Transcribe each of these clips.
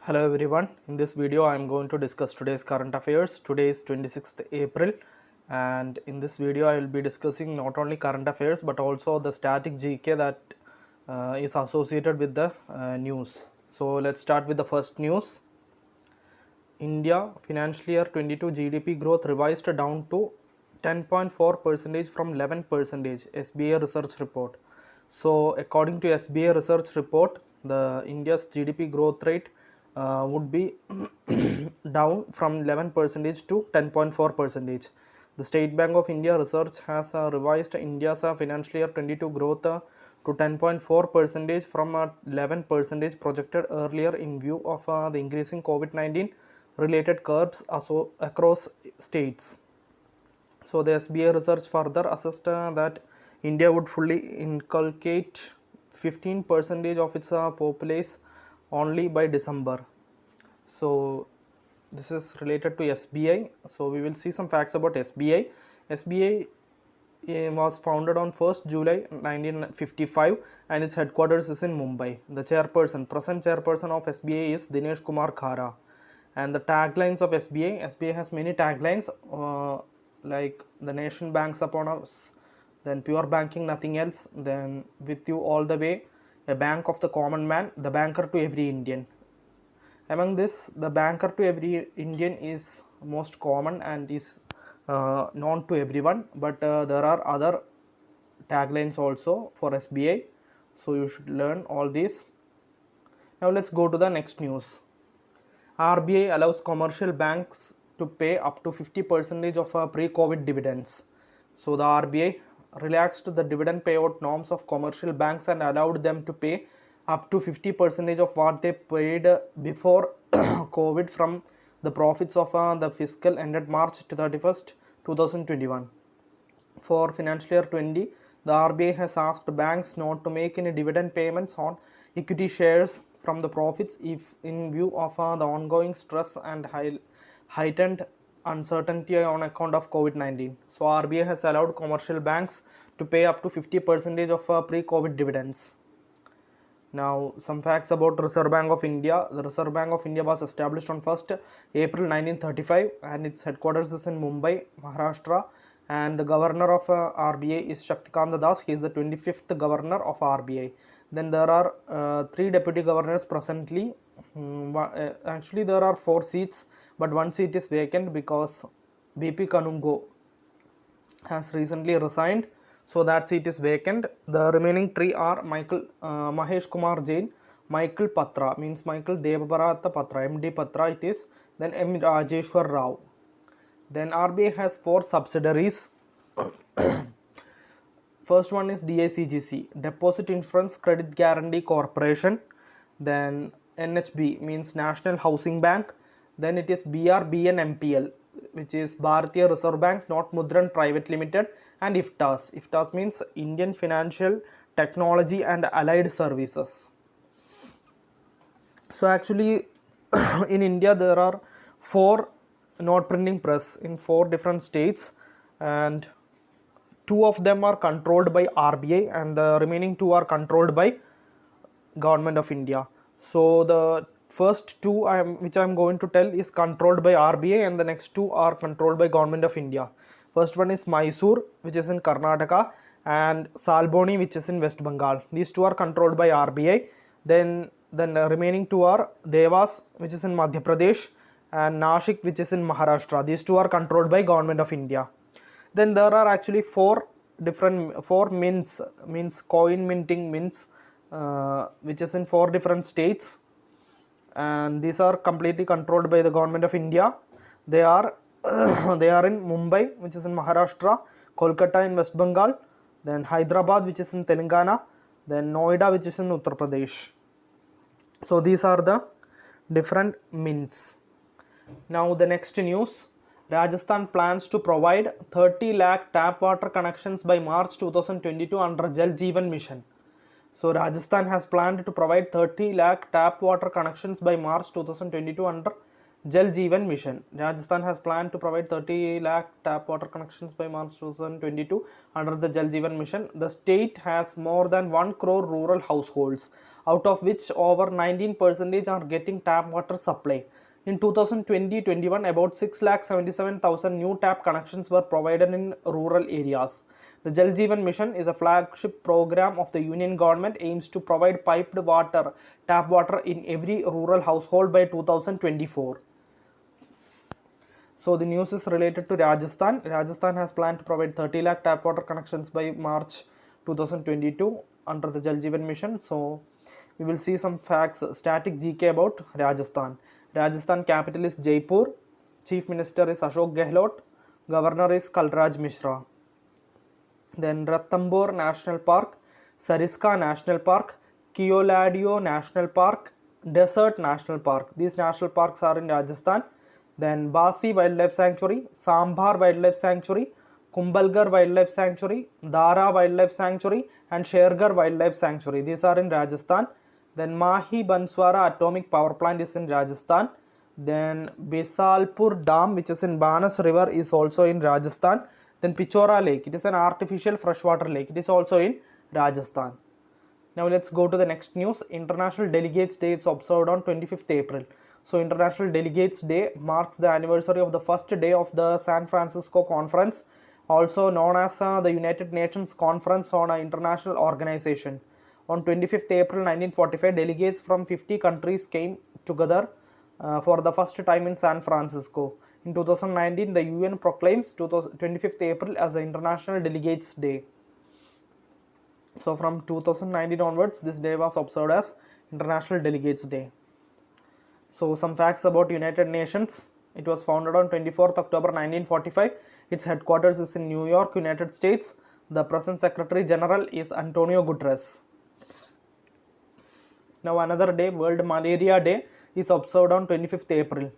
Hello everyone, in this video I am going to discuss today's current affairs. Today is 26th April and in this video I will be discussing not only current affairs but also the static GK that is associated with the news. So let's start with the first news. India financial year 22 GDP growth revised down to 10.4% from 11%, SBI research report. So according to SBI research report, the India's GDP growth rate would be down from 11% to 10.4%. The State Bank of India research has revised India's financial year 22 growth to 10.4% from 11% projected earlier in view of the increasing COVID-19 related curbs across states. So the SBI research further assessed that India would fully inculcate 15% of its populace only by December. So this is related to SBI. So we will see some facts about SBI. SBI was founded on 1st July 1955 and its headquarters is in Mumbai. The present chairperson of SBI is Dinesh Kumar Khara. And the taglines of SBI has many taglines like the nation banks upon us, then pure banking, nothing else, then with you all the way, a bank of the common man, the banker to every Indian. Among this, the banker to every Indian is most common and is known to everyone, but there are other taglines also for SBI, so you should learn all these. Now let's go to the next news. RBI allows commercial banks to pay up to 50% of pre-COVID dividends. So the RBI relaxed the dividend payout norms of commercial banks and allowed them to pay up to 50% of what they paid before COVID from the profits of the fiscal ended March 31st, 2021. For financial year 20, the RBI has asked banks not to make any dividend payments on equity shares from the profits if in view of the ongoing stress and heightened uncertainty on account of COVID-19. So RBI has allowed commercial banks to pay up to 50% of pre-COVID dividends. Now some facts about Reserve Bank of India. The Reserve Bank of India was established on 1st April 1935 and its headquarters is in Mumbai, Maharashtra, and the governor of RBI is Shaktikant Das. He is the 25th governor of RBI. Then there are 3 deputy governors presently. Actually there are 4 seats, but 1 seat is vacant because BP Kanungo has recently resigned, so that seat is vacant. The remaining 3 are Mahesh Kumar Jain, Michael Patra, means Michael Devabrata Patra, MD Patra it is, then M. Rajeshwar Rao. Then RBI has 4 subsidiaries. First one is DICGC, Deposit Insurance Credit Guarantee Corporation. Then NHB means National Housing Bank. Then it is BRBN MPL, which is Bharatiya Reserve Bank Not Mudran Private Limited, and IFTAS. IFTAS means Indian Financial Technology and Allied Services. So actually in India there are 4 note printing press in 4 different states, and 2 of them are controlled by RBI and the remaining 2 are controlled by Government of India. So the first 2 which I am going to tell is controlled by RBI and the next 2 are controlled by Government of India. First one is Mysore, which is in Karnataka, and Salboni, which is in West Bengal. These 2 are controlled by RBI. Then the remaining 2 are Devas, which is in Madhya Pradesh, and Nashik, which is in Maharashtra. These 2 are controlled by Government of India. Then there are actually 4 mints, means coin minting mints, which is in 4 different states, and these are completely controlled by the Government of India. They are they are in Mumbai, which is in Maharashtra, Kolkata in West Bengal, then Hyderabad, which is in Telangana, then Noida, which is in Uttar Pradesh. So these are the different mints. Now the next news. Rajasthan plans to provide 30 lakh tap water connections by March 2022 under Jal Jeevan Mission. So Rajasthan has planned to provide 30 lakh tap water connections by March 2022 under Jal Jeevan Mission. Rajasthan has planned to provide 30 lakh tap water connections by March 2022 under the Jal Jeevan Mission. The state has more than 1 crore rural households, out of which over 19% are getting tap water supply. In 2020-21, about 6,77,000 new tap connections were provided in rural areas. The Jal Jeevan Mission is a flagship program of the Union government, aims to provide piped water, tap water in every rural household by 2024. So the news is related to Rajasthan. Rajasthan has planned to provide 30 lakh tap water connections by March 2022 under the Jal Jeevan Mission. So we will see some facts, static GK about Rajasthan. Rajasthan capital is Jaipur. Chief Minister is Ashok Gehlot. Governor is Kalraj Mishra. Then Ranthambore National Park, Sariska National Park, Keoladio National Park, Desert National Park. These national parks are in Rajasthan. Then Basi Wildlife Sanctuary, Sambhar Wildlife Sanctuary, Kumbalgarh Wildlife Sanctuary, Dara Wildlife Sanctuary, and Shergarh Wildlife Sanctuary. These are in Rajasthan. Then Mahi Banswara Atomic Power Plant is in Rajasthan. Then Bisalpur Dam, which is in Banas River, is also in Rajasthan. Then Pichora Lake, it is an artificial freshwater lake. It is also in Rajasthan. Now let's go to the next news. International Delegates Day is observed on 25th April. So International Delegates Day marks the anniversary of the first day of the San Francisco Conference, also known as the United Nations Conference on International Organization. On 25th April 1945, delegates from 50 countries came together for the first time in San Francisco. In 2019, the UN proclaims 25th April as the International Delegates Day. So from 2019 onwards, this day was observed as International Delegates Day. So some facts about United Nations. It was founded on 24th October 1945. Its headquarters is in New York, United States. The present Secretary General is Antonio Guterres. Now another day, World Malaria Day, is observed on 25th April.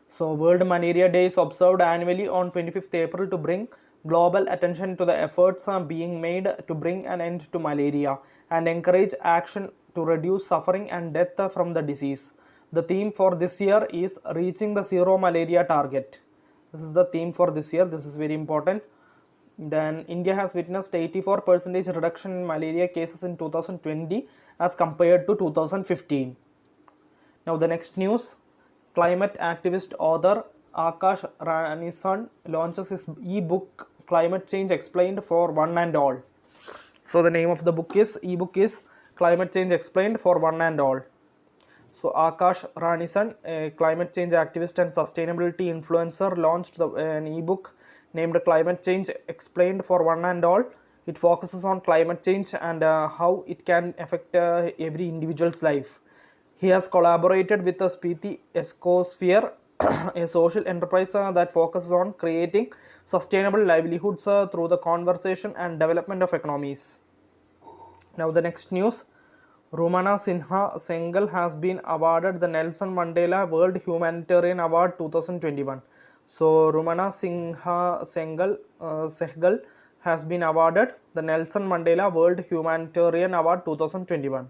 So World Malaria Day is observed annually on 25th April to bring global attention to the efforts being made to bring an end to malaria and encourage action to reduce suffering and death from the disease. The theme for this year is reaching the zero malaria target. This is the theme for this year. This is very important. Then India has witnessed 84% reduction in malaria cases in 2020 as compared to 2015. Now the next news. Climate activist author Akash Ranisan launches his e-book Climate Change Explained for One and All. So the name of the book is Climate Change Explained for One and All. So Akash Ranisan, a climate change activist and sustainability influencer, launched an e-book named Climate Change Explained for One and All. It focuses on climate change and how it can affect every individual's life. He has collaborated with the Spiti Ecosphere, a social enterprise that focuses on creating sustainable livelihoods through the conservation and development of economies. Now the next news. Rumana Sinha Sehgal has been awarded the Nelson Mandela World Humanitarian Award 2021. So Rumana Sinha Sehgal has been awarded the Nelson Mandela World Humanitarian Award 2021.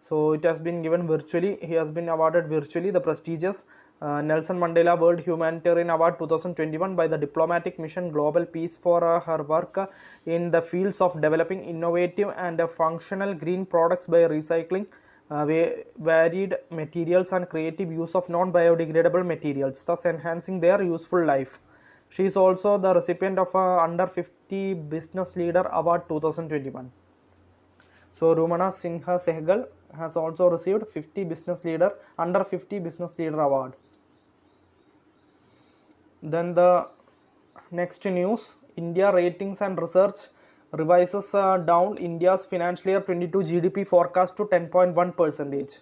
So it has been given virtually. He has been awarded virtually the prestigious Nelson Mandela World Humanitarian Award 2021 by the diplomatic mission Global Peace for her work in the fields of developing innovative and functional green products by recycling varied materials and creative use of non-biodegradable materials, thus enhancing their useful life. She is also the recipient of Under 50 Business Leader Award 2021. So Rumana Sinha Sehgal has also received Under 50 Business Leader Award. Then the next news, India Ratings and Research revises down India's financial year 22 GDP forecast to 10.1%.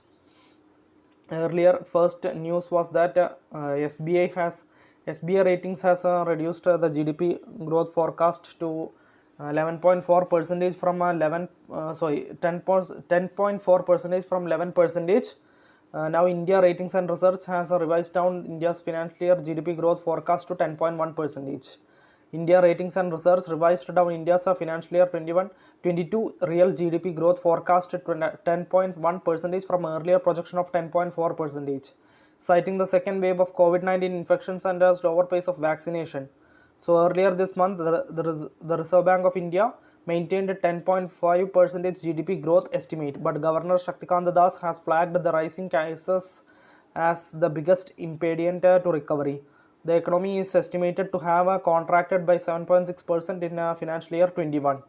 Earlier, first news was that SBI Ratings has reduced the GDP growth forecast to 11.4% from 10.4% from 11%. Now India Ratings and Research has revised down India's financial year GDP growth forecast to 10.1%. India Ratings and Research revised down India's financial year 21-22 real GDP growth forecast to 10.1% from earlier projection of 10.4%. citing the second wave of COVID-19 infections and a slower pace of vaccination. So earlier this month, the Reserve Bank of India maintained a 10.5% GDP growth estimate, but Governor Shaktikant Das has flagged the rising cases as the biggest impediment to recovery. The economy is estimated to have contracted by 7.6% in financial year 21.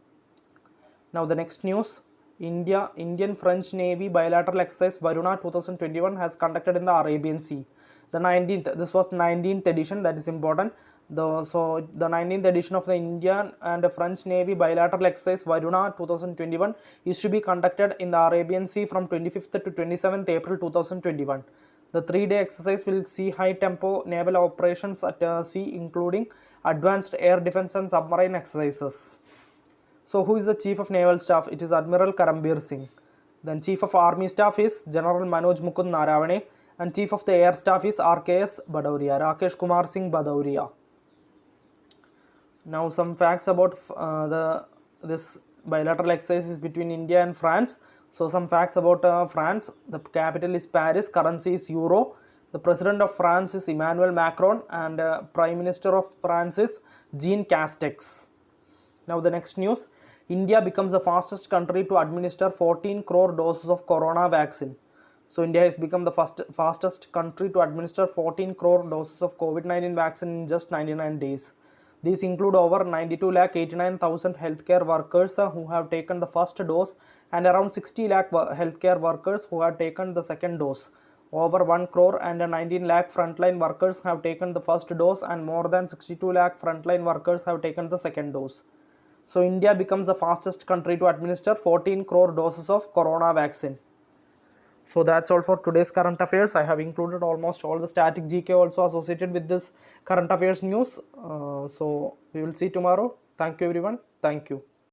Now the next news, Indian-French Navy bilateral exercise Varuna 2021 has conducted in the Arabian Sea. The 19th, this was 19th edition, that is important. So the 19th edition of the Indian and French Navy bilateral exercise Varuna 2021 is to be conducted in the Arabian Sea from 25th to 27th April 2021. The 3-day exercise will see high-tempo naval operations at sea, including advanced air defense and submarine exercises. So who is the Chief of Naval Staff? It is Admiral Karambir Singh. Then Chief of Army Staff is General Manoj Mukund Naravane, and Chief of the Air Staff is RKS Bhadauria, Rakesh Kumar Singh Bhadauria. Now some facts about this bilateral exercise is between India and France. So some facts about France. The capital is Paris, currency is Euro. The President of France is Emmanuel Macron, and Prime Minister of France is Jean Castex. Now the next news, India becomes the fastest country to administer 14 crore doses of corona vaccine. So India has become the fastest country to administer 14 crore doses of COVID-19 vaccine in just 99 days. These include over 92,89,000 healthcare workers who have taken the first dose, and around 60 lakh healthcare workers who have taken the second dose. Over 1 crore and 19 lakh frontline workers have taken the first dose, and more than 62 lakh frontline workers have taken the second dose. So India becomes the fastest country to administer 14 crore doses of corona vaccine. So that's all for today's current affairs. I have included almost all the static GK also associated with this current affairs news. So we will see tomorrow. Thank you everyone. Thank you.